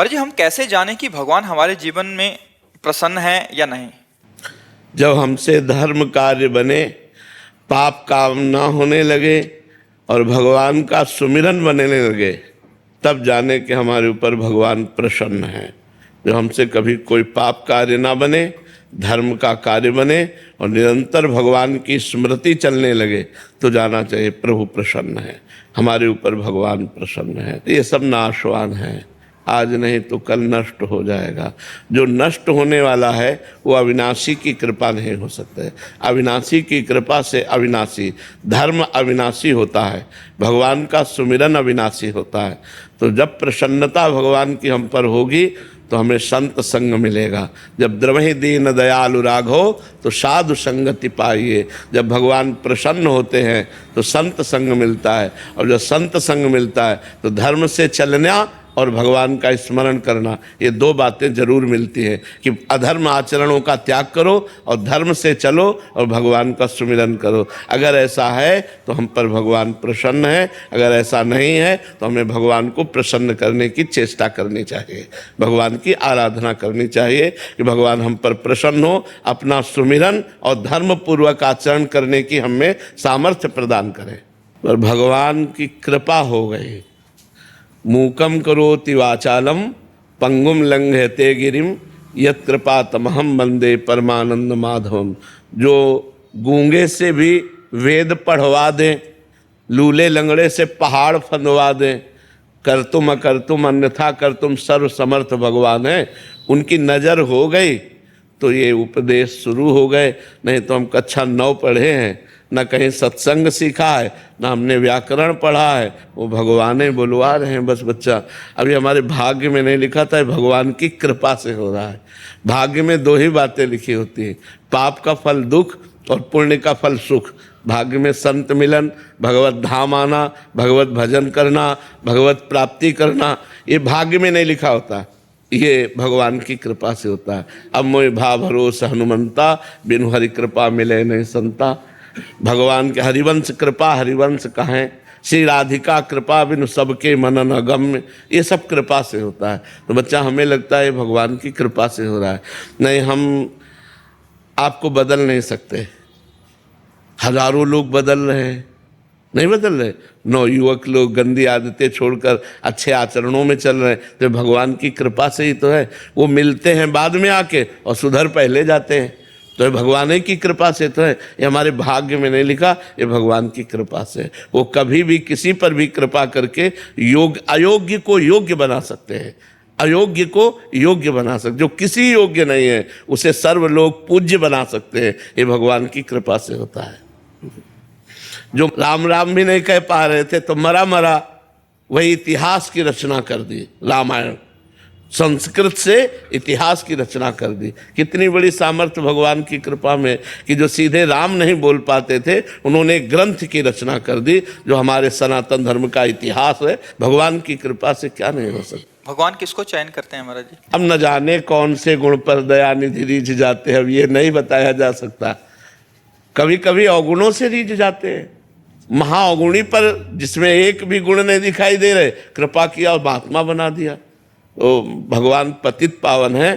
पर जी हम कैसे जानें कि भगवान हमारे जीवन में प्रसन्न है या नहीं? जब हमसे धर्म कार्य बने, पाप काम ना होने लगे और भगवान का सुमिरन बनने लगे, तब जाने कि हमारे ऊपर भगवान प्रसन्न है। जब हमसे कभी कोई पाप कार्य ना बने, धर्म का कार्य बने और निरंतर भगवान की स्मृति चलने लगे, तो जाना चाहिए प्रभु प्रसन्न है, हमारे ऊपर भगवान प्रसन्न है। ये सब नाशवान है, आज नहीं तो कल नष्ट हो जाएगा। जो नष्ट होने वाला है वो अविनाशी की कृपा नहीं हो सकता है। अविनाशी की कृपा से अविनाशी, धर्म अविनाशी होता है, भगवान का सुमिरन अविनाशी होता है। तो जब प्रसन्नता भगवान की हम पर होगी तो हमें संत संग मिलेगा। जब द्रवहि दीन दयालु राघो तो साधु संगति पाइए। जब भगवान प्रसन्न होते हैं तो संत संग मिलता है, और जब संत संग मिलता है तो धर्म से चलना और भगवान का स्मरण करना, ये दो बातें जरूर मिलती हैं कि अधर्म आचरणों का त्याग करो और धर्म से चलो और भगवान का सुमिरन करो। अगर ऐसा है तो हम पर भगवान प्रसन्न है, अगर ऐसा नहीं है तो हमें भगवान को प्रसन्न करने की चेष्टा करनी चाहिए, भगवान की आराधना करनी चाहिए कि भगवान हम पर प्रसन्न हो, अपना सुमिरन और धर्म पूर्वक आचरण करने की हमें सामर्थ्य प्रदान करें। पर भगवान की कृपा हो गई। मूकम करोति वाचालम पंगुम लंघयते गिरिम यत् कृपा तमहम वंदे परमानंद माधवम। जो गूंगे से भी वेद पढ़वा दें, लूले लंगड़े से पहाड़ फंदवा दें, कर तुम अकर तुम अन्यथा कर तुम सर्व समर्थ भगवान है, उनकी नज़र हो गई तो ये उपदेश शुरू हो गए। नहीं तो हम कक्षा 9 पढ़े हैं, न कहीं सत्संग सीखा है, न हमने व्याकरण पढ़ा है, वो भगवान ही बुलवा रहे हैं बस बच्चा। अभी हमारे भाग्य में नहीं लिखा था, भगवान की कृपा से हो रहा है। भाग्य में दो ही बातें लिखी होती हैं, पाप का फल दुख और पुण्य का फल सुख। भाग्य में संत मिलन, भगवत धाम आना, भगवत भजन करना, भगवत प्राप्ति करना, ये भाग्य में नहीं लिखा होता, ये भगवान की कृपा से होता है। अब मोहि भा भरोस हनुमंता, बिनु हरि कृपा मिले नहीं संता। भगवान के हरिवंश कृपा हरिवंश कहें, श्री राधिका कृपा बिनु सबके मनन अगम्य, ये सब कृपा से होता है। तो बच्चा हमें लगता है भगवान की कृपा से हो रहा है। नहीं, हम आपको बदल नहीं सकते, हजारों लोग बदल रहे हैं, नहीं बदल रहे। 9 युवक लोग गंदी आदतें छोड़कर अच्छे आचरणों में चल रहे हैं, तो भगवान की कृपा से ही तो है। वो मिलते हैं बाद में आके और सुधर पहले जाते हैं, तो ये भगवान ही की कृपा से तो है। ये हमारे भाग्य में नहीं लिखा, ये भगवान की कृपा से। वो कभी भी किसी पर भी कृपा करके अयोग्य को योग्य बना सकते हैं, अयोग्य को योग्य बना सकते। जो किसी योग्य नहीं है उसे सर्व लोग पूज्य बना सकते हैं, ये भगवान की कृपा से होता है। जो राम राम भी नहीं कह पा रहे थे तो मरा मरा वही इतिहास की रचना कर दी, रामायण संस्कृत से इतिहास की रचना कर दी। कितनी बड़ी सामर्थ्य भगवान की कृपा में कि जो सीधे राम नहीं बोल पाते थे, उन्होंने ग्रंथ की रचना कर दी जो हमारे सनातन धर्म का इतिहास है। भगवान की कृपा से क्या नहीं हो सकता। भगवान किसको चयन करते हैं महाराज जी? अब न जाने कौन से गुण पर दयानिधि रीझ जाते हैं, अब ये नहीं बताया जा सकता। कभी कभी अवगुणों से रीझ जाते हैं, महाअवगुणी पर जिसमें एक भी गुण नहीं दिखाई दे रहे, कृपा किया और महात्मा बना दिया। तो भगवान पतित पावन है।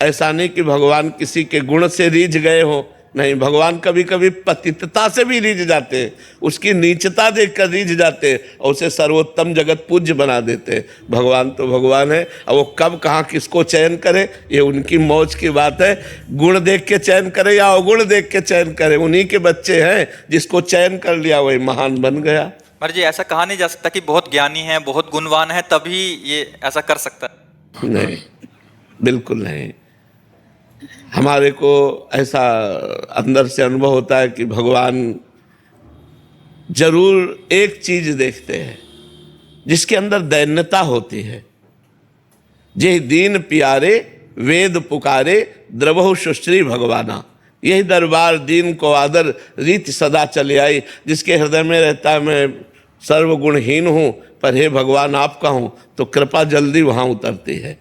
ऐसा नहीं कि भगवान किसी के गुण से रीझ गए हो, नहीं, भगवान कभी कभी पतितता से भी रीझ जाते हैं, उसकी नीचता देखकर रीझ जाते हैं और उसे सर्वोत्तम जगत पूज्य बना देते हैं। भगवान तो भगवान है, अब वो कब कहाँ किसको चयन करे ये उनकी मौज की बात है। गुण देख के चयन करे या अवगुण देख के चयन करे, उन्हीं के बच्चे हैं, जिसको चयन कर लिया वही महान बन गया। महाराज जी ऐसा कहा नहीं जा सकता कि बहुत ज्ञानी है, बहुत गुणवान है तभी ये ऐसा कर सकता है? नहीं, बिल्कुल नहीं। हमारे को ऐसा अंदर से अनुभव होता है कि भगवान जरूर एक चीज देखते हैं जिसके अंदर दैन्यता होती है। जे दीन प्यारे वेद पुकारे द्रवहु सुश्री भगवाना, यही दरबार दीन को आदर रीत सदा चले आई। जिसके हृदय में रहता है मैं सर्वगुणहीन हूँ पर हे भगवान आपका हूँ, तो कृपा जल्दी वहाँ उतरती है।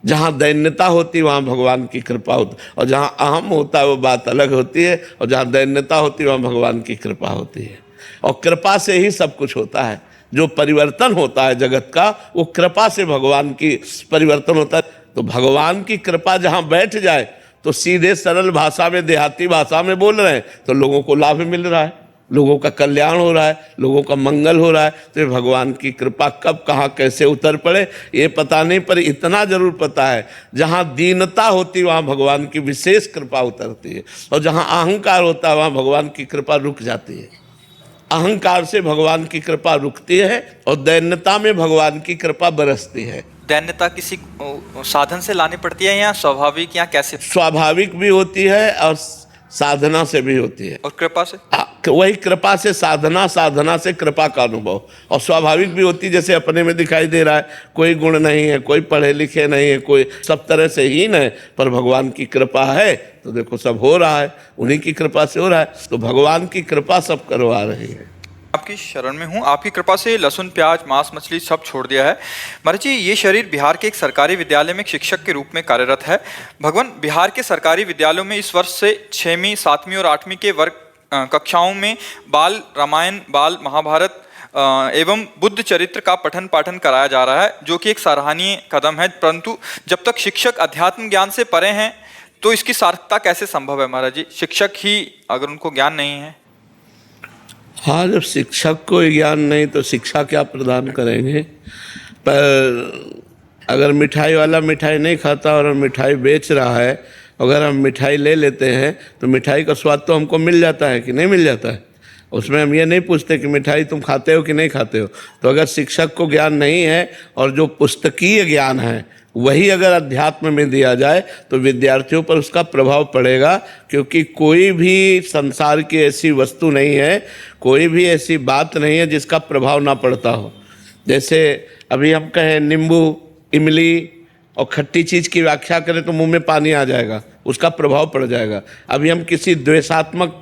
जहाँ दैन्यता होती है वहाँ भगवान की कृपा होती, और जहाँ अहम होता है वो बात अलग होती है, और जहाँ दैन्यता होती है वहाँ भगवान की कृपा होती है। और कृपा से ही सब कुछ होता है। जो परिवर्तन होता है जगत का, वो कृपा से भगवान की परिवर्तन होता है। तो भगवान की कृपा जहाँ बैठ जाए तो सीधे सरल भाषा में, देहाती भाषा में बोल रहे हैं तो लोगों को लाभ मिल रहा है, लोगों का कल्याण हो रहा है, लोगों का मंगल हो रहा है। तो ये भगवान की कृपा कब कहाँ कैसे उतर पड़े ये पता नहीं, पर इतना जरूर पता है जहाँ दीनता होती वहाँ भगवान की विशेष कृपा उतरती है, और जहाँ अहंकार होता है वहाँ भगवान की कृपा रुक जाती है। अहंकार से भगवान की कृपा रुकती है और दैन्यता में भगवान की कृपा बरसती है। दैन्यता किसी साधन से लानी पड़ती है या स्वाभाविक, या कैसे? स्वाभाविक भी होती है और साधना से भी होती है। और कृपा से? वही कृपा से साधना, साधना से कृपा का अनुभव। और स्वाभाविक भी होती, जैसे अपने में दिखाई दे रहा है कोई गुण नहीं है, कोई पढ़े लिखे नहीं है, कोई सब तरह से हीन है, पर भगवान की कृपा है तो देखो सब हो रहा है, उन्हीं की कृपा से हो रहा है। तो भगवान की कृपा सब करवा रही है। आपकी शरण में हूँ, आपकी कृपा से लहसुन प्याज मांस मछली सब छोड़ दिया है। महाराज जी, ये शरीर बिहार के एक सरकारी विद्यालय में एक शिक्षक के रूप में कार्यरत है। भगवान, बिहार के सरकारी विद्यालयों में इस वर्ष से 6वीं, 7वीं और 8वीं के वर्ग कक्षाओं में बाल रामायण, बाल महाभारत एवं बुद्ध चरित्र का पठन पाठन कराया जा रहा है, जो कि एक सराहनीय कदम है। परंतु जब तक शिक्षक अध्यात्म ज्ञान से परे हैं तो इसकी सार्थकता कैसे संभव है महाराज जी? शिक्षक ही अगर उनको ज्ञान नहीं है। हाँ, जब शिक्षक को ज्ञान नहीं तो शिक्षा क्या प्रदान करेंगे? पर अगर मिठाई वाला मिठाई नहीं खाता और मिठाई बेच रहा है, अगर हम मिठाई ले लेते हैं तो मिठाई का स्वाद तो हमको मिल जाता है कि नहीं मिल जाता है? उसमें हम ये नहीं पूछते कि मिठाई तुम खाते हो कि नहीं खाते हो। तो अगर शिक्षक को ज्ञान नहीं है और जो पुस्तकीय ज्ञान है वही अगर अध्यात्म में दिया जाए तो विद्यार्थियों पर उसका प्रभाव पड़ेगा, क्योंकि कोई भी संसार की ऐसी वस्तु नहीं है, कोई भी ऐसी बात नहीं है जिसका प्रभाव ना पड़ता हो। जैसे अभी हम कहें नींबू, इमली और खट्टी चीज़ की व्याख्या करें तो मुंह में पानी आ जाएगा, उसका प्रभाव पड़ जाएगा। अभी हम किसी द्वेषात्मक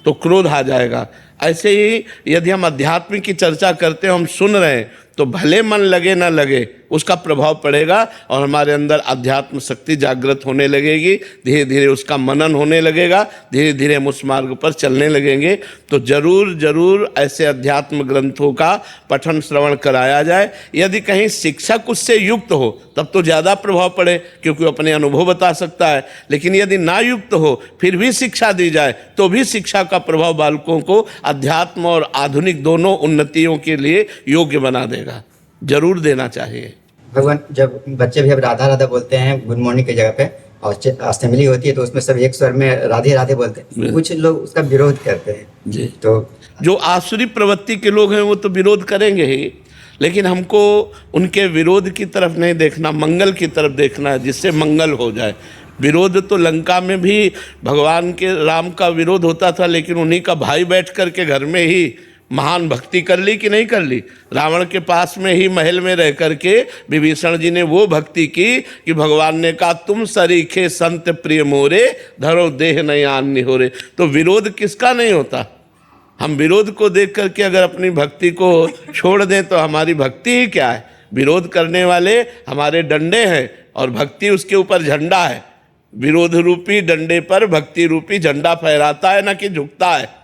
तो क्रोध आ जाएगा। ऐसे ही यदि हम अध्यात्म की चर्चा करते हैं, हम सुन रहे हैं, तो भले मन लगे ना लगे उसका प्रभाव पड़ेगा और हमारे अंदर अध्यात्म शक्ति जागृत होने लगेगी। धीरे धीरे उसका मनन होने लगेगा, धीरे धीरे हम उस मार्ग पर चलने लगेंगे। तो जरूर जरूर ऐसे अध्यात्म ग्रंथों का पठन श्रवण कराया जाए। यदि कहीं शिक्षक उससे युक्त हो तब तो ज़्यादा प्रभाव पड़े, क्योंकि वो अपने अनुभव बता सकता है। लेकिन यदि ना युक्त हो फिर भी शिक्षा दी जाए तो भी शिक्षा का प्रभाव बालकों को अध्यात्म और आधुनिक दोनों उन्नतियों के लिए योग्य बना देगा। जरूर देना चाहिए। भगवान, जब बच्चे भी अब राधा राधा बोलते हैं गुड मॉर्निंग की जगह पे, और असेंबली होती है तो उसमें सब एक स्वर में राधे राधे बोलते हैं, कुछ लोग उसका विरोध करते हैं जी। तो जो आसुरी प्रवृत्ति के लोग हैं वो तो विरोध करेंगे ही, लेकिन हमको उनके विरोध की तरफ नहीं देखना, मंगल की तरफ देखना है, जिससे मंगल हो जाए। विरोध तो लंका में भी भगवान के राम का विरोध होता था, लेकिन उन्हीं का भाई बैठ कर के घर में ही महान भक्ति कर ली कि नहीं कर ली? रावण के पास में ही महल में रह करके विभीषण जी ने वो भक्ति की कि भगवान ने कहा तुम सरीखे संत प्रिय मोरे, धरो देह नहीं आन्य हो रे। तो विरोध किसका नहीं होता? हम विरोध को देख करके अगर अपनी भक्ति को छोड़ दें तो हमारी भक्ति ही क्या है? विरोध करने वाले हमारे डंडे हैं और भक्ति उसके ऊपर झंडा है। विरोध रूपी डंडे पर भक्ति रूपी झंडा फहराता है, ना कि झुकता है।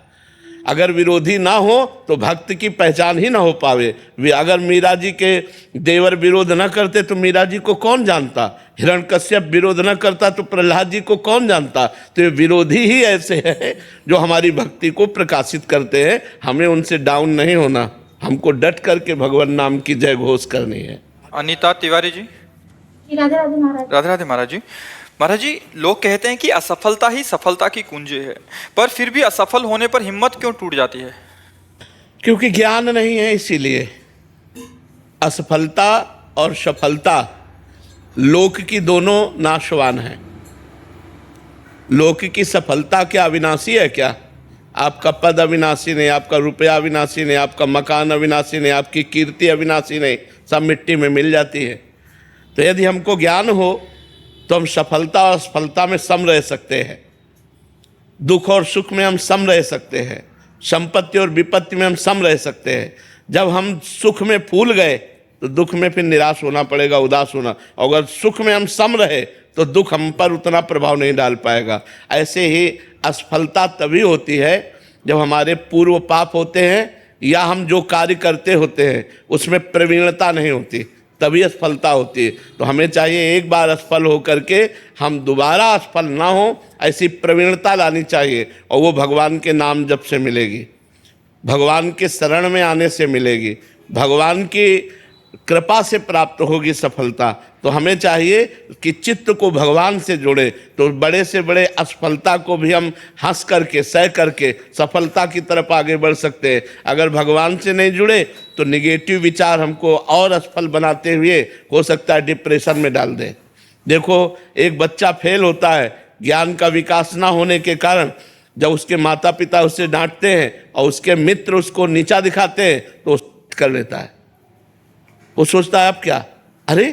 अगर विरोधी ना हो तो भक्त की पहचान ही ना हो पावे। अगर मीरा जी के देवर विरोध ना करते तो मीरा जी को कौन जानता? हिरण्यकश्यप विरोध ना करता तो प्रहलाद जी को कौन जानता? तो ये विरोधी ही ऐसे हैं जो हमारी भक्ति को प्रकाशित करते हैं। हमें उनसे डाउन नहीं होना, हमको डट करके भगवान नाम की जय घोष करनी है। अनीता तिवारी जी। राधे राधे महाराज। राधे राधे महाराज जी। महाराज जी, लोग कहते हैं कि असफलता ही सफलता की कुंजी है, पर फिर भी असफल होने पर हिम्मत क्यों टूट जाती है? क्योंकि ज्ञान नहीं है। इसीलिए असफलता और सफलता लोक की दोनों नाशवान है। लोक की सफलता क्या अविनाशी है क्या? आपका पद अविनाशी नहीं, आपका रुपया अविनाशी नहीं, आपका मकान अविनाशी नहीं, आपकी कीर्ति अविनाशी नहीं, सब मिट्टी में मिल जाती है। तो यदि हमको ज्ञान हो तो हम सफलता और असफलता में सम रह सकते हैं, दुख और सुख में हम सम रह सकते हैं, संपत्ति और विपत्ति में हम सम रह सकते हैं। जब हम सुख में फूल गए तो दुख में फिर निराश होना पड़ेगा, उदास होना। और अगर सुख में हम सम रहे तो दुख हम पर उतना प्रभाव नहीं डाल पाएगा। ऐसे ही असफलता तभी होती है जब हमारे पूर्व पाप होते हैं या हम जो कार्य करते होते हैं उसमें प्रवीणता नहीं होती, तभी असफलता होती है। तो हमें चाहिए एक बार असफल हो करके हम दोबारा असफल ना हो, ऐसी प्रवीणता लानी चाहिए, और वो भगवान के नाम जप से मिलेगी, भगवान के शरण में आने से मिलेगी, भगवान की कृपा से प्राप्त होगी सफलता। तो हमें चाहिए कि चित्त को भगवान से जोड़े, तो बड़े से बड़े असफलता को भी हम हंस करके सह करके सफलता की तरफ आगे बढ़ सकते हैं। अगर भगवान से नहीं जुड़े तो निगेटिव विचार हमको और असफल बनाते हुए हो सकता है डिप्रेशन में डाल दे। देखो, एक बच्चा फेल होता है ज्ञान का विकास ना होने के कारण, जब उसके माता पिता उससे डांटते हैं और उसके मित्र उसको नीचा दिखाते हैं तो कर लेता है। वो सोचता है अब क्या, अरे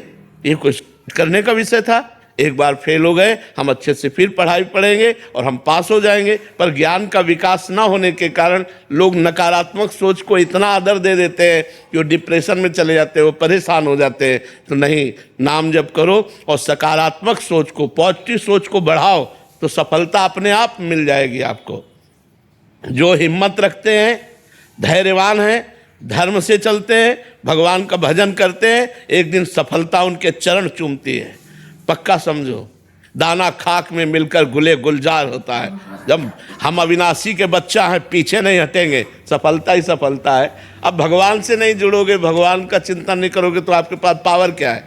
ये कुछ करने का विषय था, एक बार फेल हो गए, हम अच्छे से फिर पढ़ाई पढ़ेंगे और हम पास हो जाएंगे। पर ज्ञान का विकास ना होने के कारण लोग नकारात्मक सोच को इतना आदर दे देते हैं कि वो डिप्रेशन में चले जाते हैं, वो परेशान हो जाते हैं। तो नहीं, नाम जप करो और सकारात्मक सोच को, पॉजिटिव सोच को बढ़ाओ, तो सफलता अपने आप मिल जाएगी आपको। जो हिम्मत रखते हैं, धैर्यवान हैं, धर्म से चलते हैं, भगवान का भजन करते हैं, एक दिन सफलता उनके चरण चूमती है। पक्का समझो, दाना खाक में मिलकर गुले गुलजार होता है। जब हम अविनाशी के बच्चा हैं, पीछे नहीं हटेंगे, सफलता ही सफलता है। अब भगवान से नहीं जुड़ोगे, भगवान का चिंतन नहीं करोगे, तो आपके पास पावर क्या है?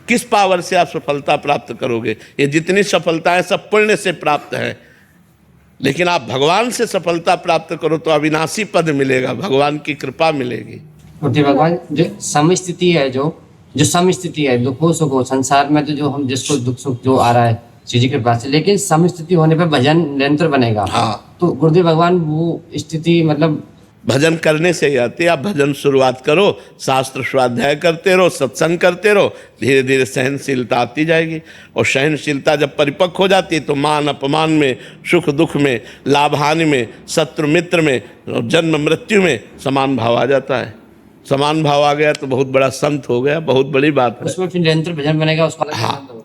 किस पावर से आप सफलता प्राप्त करोगे? ये जितनी सफलताएं सब पुण्य से प्राप्त है, लेकिन आप भगवान से सफलता प्राप्त करो तो अविनाशी पद मिलेगा, भगवान की कृपा मिलेगी। मूर्ति भगवान, जो समस्थिति है, जो समस्थिति है, दुखों सुखों संसार में, तो जो हम जिसको दुख सुख जो आ रहा है श्री जी के पास से, लेकिन समस्थिति होने पर भजन निरंतर बनेगा। हाँ, तो गुरुदेव भगवान वो स्थिति मतलब भजन करने से ही आती है। आप भजन शुरुआत करो, शास्त्र स्वाध्याय करते रहो, सत्संग करते रहो, धीरे धीरे सहनशीलता आती जाएगी। और सहनशीलता जब परिपक्व हो जाती है तो मान अपमान में, सुख दुख में, लाभ हानि में, शत्रु मित्र में, जन्म मृत्यु में समान भाव आ जाता है। समान भाव आ गया तो बहुत बड़ा संत हो गया, बहुत बड़ी बात है। उसमें फिर निरंतर भजन बनेगा उसका।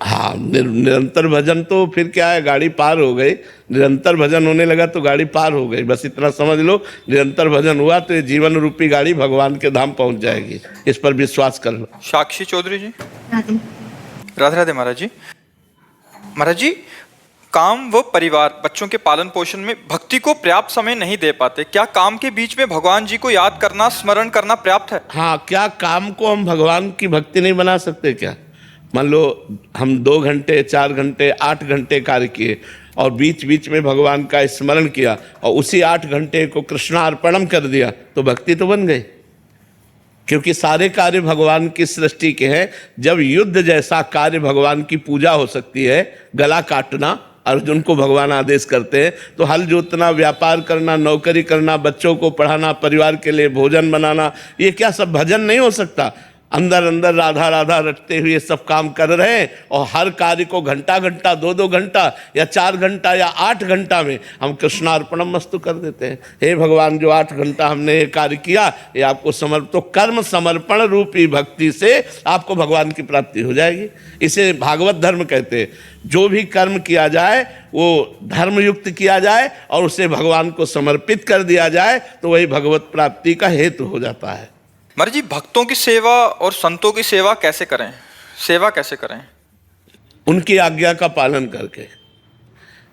हाँ, निरंतर भजन तो फिर क्या है, गाड़ी पार हो गई। निरंतर भजन होने लगा तो गाड़ी पार हो गई, बस इतना समझ लो। निरंतर भजन हुआ तो ये जीवन रूपी गाड़ी भगवान के धाम पहुंच जाएगी, इस पर विश्वास कर लो। साक्षी चौधरी जी। राधे राधे राधे महाराज जी। महाराज जी, काम व परिवार, बच्चों के पालन पोषण में भक्ति को पर्याप्त समय नहीं दे पाते, क्या काम के बीच में भगवान जी को याद करना, स्मरण करना पर्याप्त है? हाँ, क्या काम को हम भगवान की भक्ति नहीं बना सकते क्या? मान लो हम 2 घंटे, 4 घंटे, 8 घंटे कार्य किए और बीच बीच में भगवान का स्मरण किया और उसी 8 घंटे को कृष्णार्पणम कर दिया, तो भक्ति तो बन गई। क्योंकि सारे कार्य भगवान की सृष्टि के हैं। जब युद्ध जैसा कार्य भगवान की पूजा हो सकती है, गला काटना अर्जुन को भगवान आदेश करते हैं, तो हल जोतना, व्यापार करना, नौकरी करना, बच्चों को पढ़ाना, परिवार के लिए भोजन बनाना, ये क्या सब भजन नहीं हो सकता? अंदर अंदर राधा राधा रटते हुए सब काम कर रहे हैं और हर कार्य को घंटा घंटा, 2-2 घंटा या 4 घंटा या 8 घंटा में हम कृष्णार्पणम मस्तु कर देते हैं। हे भगवान, जो 8 घंटा हमने ये कार्य किया, ये आपको तो कर्म समर्पण रूपी भक्ति से आपको भगवान की प्राप्ति हो जाएगी। इसे भागवत धर्म कहते हैं। जो भी कर्म किया जाए वो धर्मयुक्त किया जाए और उसे भगवान को समर्पित कर दिया जाए तो वही भगवत प्राप्ति का हेतु हो जाता है। महाराज जी, भक्तों की सेवा और संतों की सेवा कैसे करें? सेवा कैसे करें? उनकी आज्ञा का पालन करके।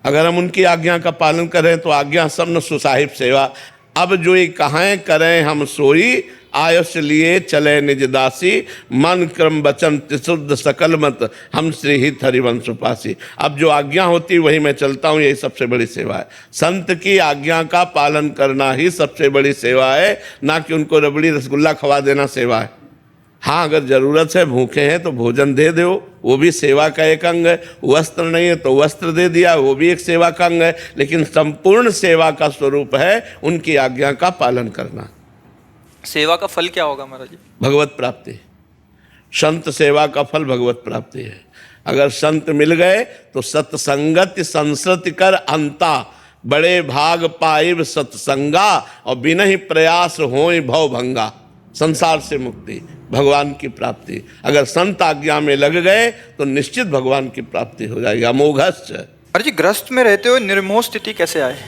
अगर हम उनकी आज्ञा का पालन करें तो आज्ञा सब न सुसाहिब सेवा। अब जो ये कहाँ करें हम सोई, आयुष लिए चले निज दासी, मन क्रम वचन त्रिशुद्ध सकल मत, हम श्री हित हरिवंश उपासी। अब जो आज्ञा होती वही मैं चलता हूँ, यही सबसे बड़ी सेवा है। संत की आज्ञा का पालन करना ही सबसे बड़ी सेवा है, ना कि उनको रबड़ी रसगुल्ला खवा देना सेवा है। हाँ, अगर ज़रूरत है, भूखे हैं तो भोजन दे दो, वो भी सेवा का एक अंग है। वस्त्र नहीं है तो वस्त्र दे दिया, वो भी एक सेवा का अंग है। लेकिन संपूर्ण सेवा का स्वरूप है उनकी आज्ञा का पालन करना। सेवा का फल क्या होगा महाराज जी? भगवत प्राप्ति। संत सेवा का फल भगवत प्राप्ति है। अगर संत मिल गए तो सत्संगति संसृति कर अंता, बड़े भाग पाइब सत्संगा, और बिना ही प्रयास होय भव भंगा। संसार से मुक्ति, भगवान की प्राप्ति। अगर संत आज्ञा में लग गए तो निश्चित भगवान की प्राप्ति हो जाएगी। अमोघश्च। महाराज जी, गृहस्थ में रहते हुए निर्मोह स्थिति कैसे आए?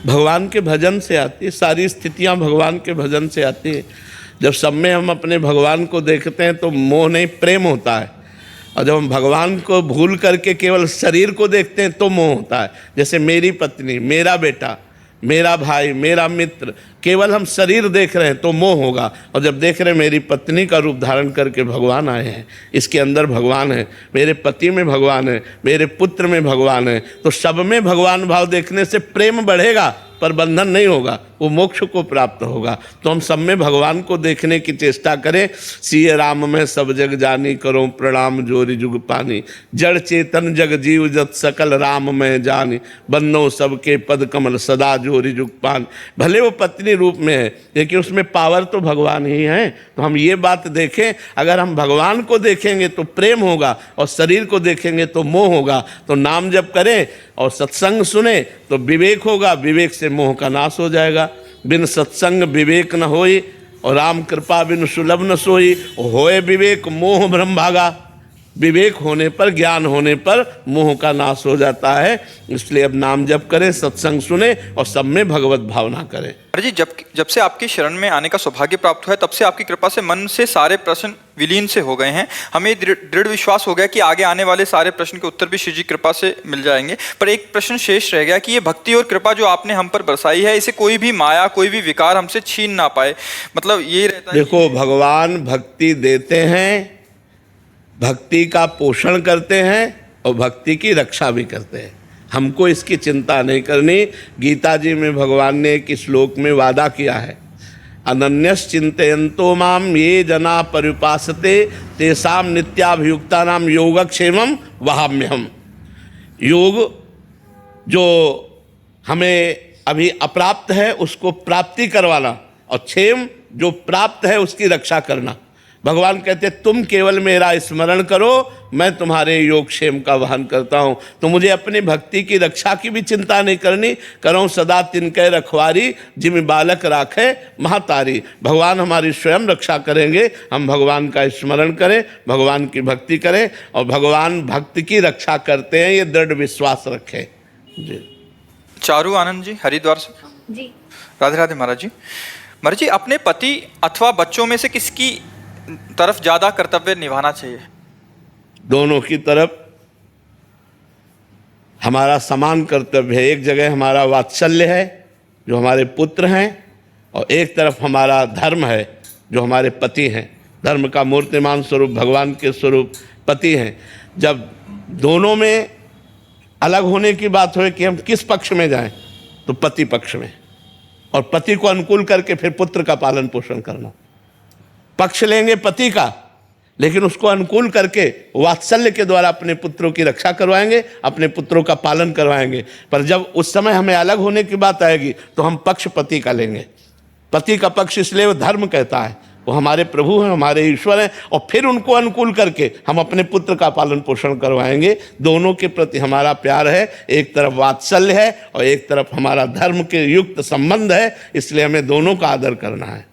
भगवान के भजन से आती है, सारी स्थितियां भगवान के भजन से आती है। जब सब में हम अपने भगवान को देखते हैं तो मोह नहीं प्रेम होता है, और जब हम भगवान को भूल करके केवल शरीर को देखते हैं तो मोह होता है। जैसे मेरी पत्नी, मेरा बेटा, मेरा भाई, मेरा मित्र, केवल हम शरीर देख रहे हैं तो मोह होगा। और जब देख रहे हैं मेरी पत्नी का रूप धारण करके भगवान आए हैं, इसके अंदर भगवान है, मेरे पति में भगवान है, मेरे पुत्र में भगवान है, तो सब में भगवान भाव देखने से प्रेम बढ़ेगा पर बंधन नहीं होगा, वो मोक्ष को प्राप्त होगा। तो हम सब में भगवान को देखने की चेष्टा करें। सिय राम में सब जग जानी, करो प्रणाम जोरी जुग पानी, जड़ चेतन जग जीव जत सकल राम में जानी, बन्नो सबके पद कमल सदा जोरी जुग पान। भले वो पत्नी रूप में है लेकिन उसमें पावर तो भगवान ही है। तो हम ये बात देखें, अगर हम भगवान को देखेंगे तो प्रेम होगा और शरीर को देखेंगे तो मोह होगा। तो नाम जप करें और सत्संग सुने तो विवेक होगा, विवेक से मोह का नाश हो जाएगा। बिन सत्संग विवेक न होई, और राम कृपा बिन सुलभ न सोई। होए विवेक मोह भ्रम भागा, विवेक होने पर, ज्ञान होने पर मोह का नाश हो जाता है। इसलिए अब नाम जप करें, सत्संग सुने और सब में भगवत भावना करें। महाराज जी, जब से आपकी शरण में आने का सौभाग्य प्राप्त हुआ है, तब से आपकी कृपा से मन से सारे प्रश्न विलीन से हो गए हैं। हमें दृढ़ विश्वास हो गया कि आगे आने वाले सारे प्रश्न के उत्तर भी श्री जी कृपा से मिल जाएंगे। पर एक प्रश्न शेष रह गया कि ये भक्ति और कृपा जो आपने हम पर बरसाई है, इसे कोई भी माया, कोई भी विकार हमसे छीन ना पाए। मतलब ये रहता है, देखो, भगवान भक्ति देते हैं, भक्ति का पोषण करते हैं और भक्ति की रक्षा भी करते हैं। हमको इसकी चिंता नहीं करनी। गीता जी में भगवान ने एक श्लोक में वादा किया है, अनन्यस चिंतयन्तो माम ये जना पर्युपासते तेषाम नित्याभियुक्ता नाम योगक्षेमम वहाम्यहम। योग जो हमें अभी अप्राप्त है उसको प्राप्ति करवाना, और क्षेम जो प्राप्त है उसकी रक्षा करना। भगवान कहते तुम केवल मेरा स्मरण करो, मैं तुम्हारे योग क्षेम का वहन करता हूँ। तो मुझे अपनी भक्ति की रक्षा की भी चिंता नहीं करनी। करो सदा तिनके रखवारी, जिम बालक राखे महातारी। भगवान हमारी स्वयं रक्षा करेंगे। हम भगवान का स्मरण करें, भगवान की भक्ति करें, और भगवान भक्ति की रक्षा करते हैं, ये दृढ़ विश्वास रखें। जी। चारू आनंद जी हरिद्वार से। जी राधे राधे महाराज जी। महाराज जी, अपने पति अथवा बच्चों में से किसकी तरफ ज्यादा कर्तव्य निभाना चाहिए? दोनों की तरफ हमारा समान कर्तव्य है। एक जगह हमारा वात्सल्य है जो हमारे पुत्र हैं, और एक तरफ हमारा धर्म है जो हमारे पति हैं। धर्म का मूर्तिमान स्वरूप भगवान के स्वरूप पति हैं। जब दोनों में अलग होने की बात हो कि हम किस पक्ष में जाएं, तो पति पक्ष में, और पति को अनुकूल करके फिर पुत्र का पालन पोषण करना। पक्ष लेंगे पति का, लेकिन उसको अनुकूल करके वात्सल्य के द्वारा अपने पुत्रों की रक्षा करवाएंगे, अपने पुत्रों का पालन करवाएंगे। पर जब उस समय हमें अलग होने की बात आएगी तो हम पक्ष पति का लेंगे। पति का पक्ष इसलिए वो धर्म कहता है, वो हमारे प्रभु हैं, हमारे ईश्वर हैं, और फिर उनको अनुकूल करके हम अपने पुत्र का पालन पोषण करवाएंगे। दोनों के प्रति हमारा प्यार है, एक तरफ वात्सल्य है और एक तरफ हमारा धर्म के युक्त संबंध है, इसलिए हमें दोनों का आदर करना है।